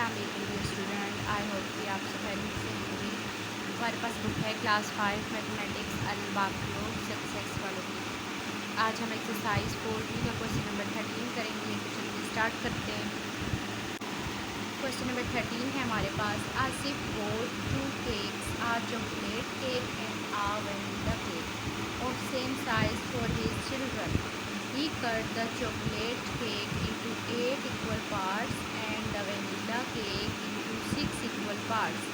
अस्सलाम वालेकुम dear student, I hope कि आप सब खैरियत से होंगे। हमारे पास बुक है क्लास 5 मैथमेटिक्स अल-बाकियो सक्सेस वालों की। आज हम एक्सरसाइज 4B का क्वेश्चन नंबर 13 करेंगे। तो चलिए स्टार्ट करते हैं। क्वेश्चन नंबर 13 है हमारे पास। Asif bought 2 cakes are chocolate cake and a vanilla cake of same size for his children. He cut the chocolate cake into 8 equal parts and the vanilla cake into 6 equal parts.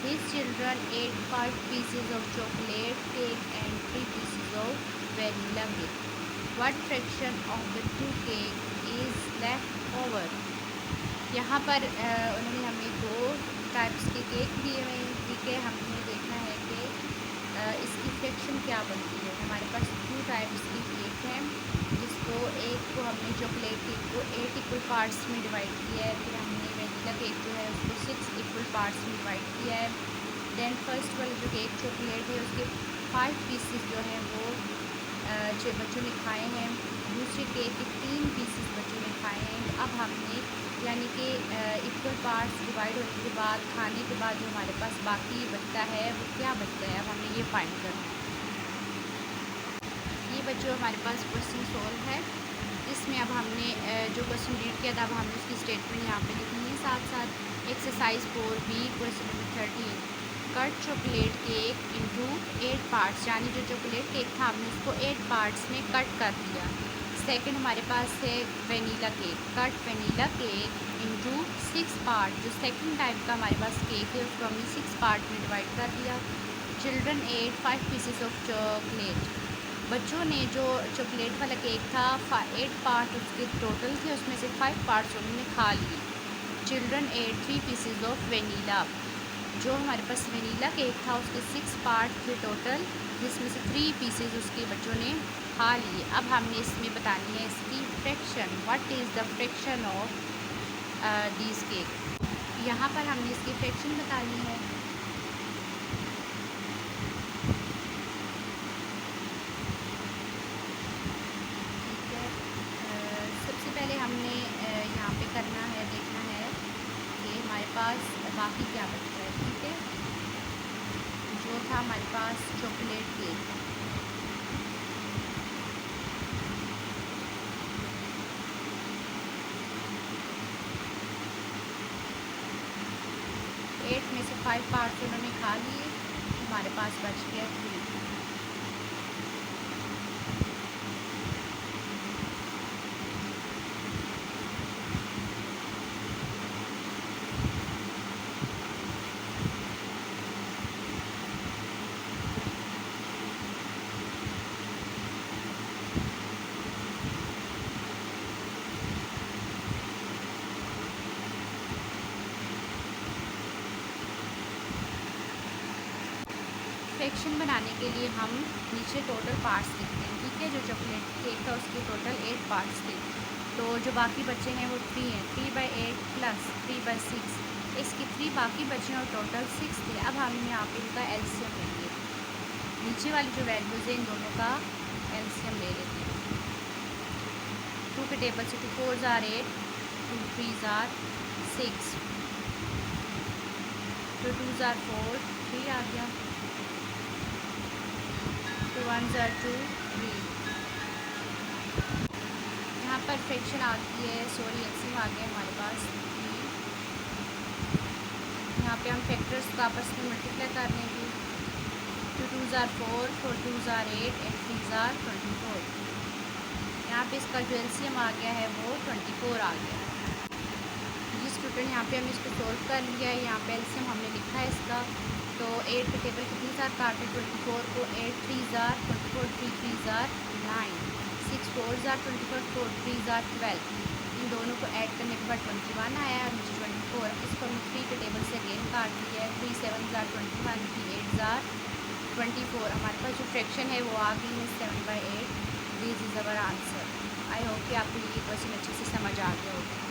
His children ate 5 pieces of chocolate cake and 3 pieces of vanilla cake. What fraction of the two cake is left over? यहाँ पर उन्होंने हमें दो types के cake दिए हुए हैं। ठीक है, हमने देखना है कि इसकी फ्रैक्शन क्या बनती है। हमारे पास 2 टाइप्स की केक है, जिसको एक को हमने चॉकलेट केक को 8 इक्वल पार्ट्स में डिवाइड किया है। फिर हमने वनीला केक जो है उसको 6 इक्वल पार्ट्स में डिवाइड किया है। दैन फर्स्ट वाला जो केक चॉकलेट है उसके 5 पीसेस जो हैं वो बच्चों ने खाए हैं। दूसरे केक के 3 पीसेस बच्चों ने खाए हैं। अब हमने यानी कि इक्वल पार्ट्स डिवाइड होने के बाद खाने के बाद जो हमारे पास बाकी बचता है वो क्या बचता है, अब हमने ये फाइंड करना है। ये बच्चों हमारे पास क्वेश्चन सोल्व है। इसमें अब हमने जो क्वेश्चन रीड किया था अब हमने उसकी स्टेटमेंट यहाँ पे लिखनी है। साथ साथ exercise 4B question number 13 cut chocolate cake into 8 parts, यानी जो चॉकलेट केक था हमने उसको 8 पार्ट्स में कट कर दिया। सेकंड हमारे पास है vanilla cake, cut vanilla cake into 6 part. जो सेकंड टाइप का हमारे पास केक है उसको हमने 6 पार्ट में डिवाइड कर दिया। Children eight 5 pieces of chocolate, बच्चों ने जो चॉकलेट वाला केक था 8 पार्ट उसके टोटल थे, उसमें से 5 पार्ट्स उन्होंने खा लिए। Children eight 3 pieces of vanilla, जो हमारे पास वनीला केक था उसके 6 पार्ट थे टोटल, जिसमें से 3 पीसेस उसके बच्चों ने खा लिए। अब हमने इसमें बतानी है इसकी fraction. What is the fraction of these cake. यहाँ पर हमने इसकी फ्रैक्शन बतानी है। ठीक है, सबसे पहले हमने यहाँ पे करना है, देखना है कि हमारे पास बाकी क्या बचता है। ठीक है, जो था हमारे पास चॉकलेट केक, एट में से 5 पार्ट्स उन्होंने खा लिए, हमारे पास बच गया 3। फ्रैक्शन बनाने के लिए हम नीचे टोटल पार्ट्स लिखते हैं। ठीक है, जो चॉकलेट केक था उसके टोटल 8 पार्ट्स थे, तो जो बाकी बचे हैं वो 3 हैं। 3/8 प्लस 3/6, इसके 3 बाकी बचे हैं और टोटल 6 थे। अब हम यहाँ पे इनका एलसीएम लेंगे, नीचे वाली जो वैल्यूज़ हैं इन दोनों का एलसीएम ले लेते हैं। 2 के टेबल से 2 4s are 8, 2 3s are 6, 2 2s are 4, 3 आ गया, 2 1s are 2, 3। यहाँ पर फ्रैक्शन आती है, सॉरी एलसीएम आ गया हमारे पास 3। यहाँ पे हम फैक्टर्स को आपस में मल्टीप्लाई कर लेंगे। 2 2s are 4, 4 2s are 8 and 3s are 24। यहाँ पे इसका जो एलसीएम आ गया है वो 24 आ गया है। जी स्टूडेंट, यहाँ पे हमने इसको सोल्व कर लिया है। यहाँ पे एलसीएम हमने लिखा है इसका, तो 8 के टेबल कितने साथ काटे, 24 को 8 3s are 24, 3 3s are 9, 6 4s are 24, 4 3s are 12। इन दोनों को ऐड करने के बाद 21 आया और नीचे 24। इसको हमने 3 के टेबल से अगेन काट दिया है। 3 7s are 21, 3 8s are 24। हमारे पास जो फ्रैक्शन है वो आ गई है 7/8। This is our answer. I hope कि आपको ये क्वेश्चन अच्छे से समझ आ गया होगा।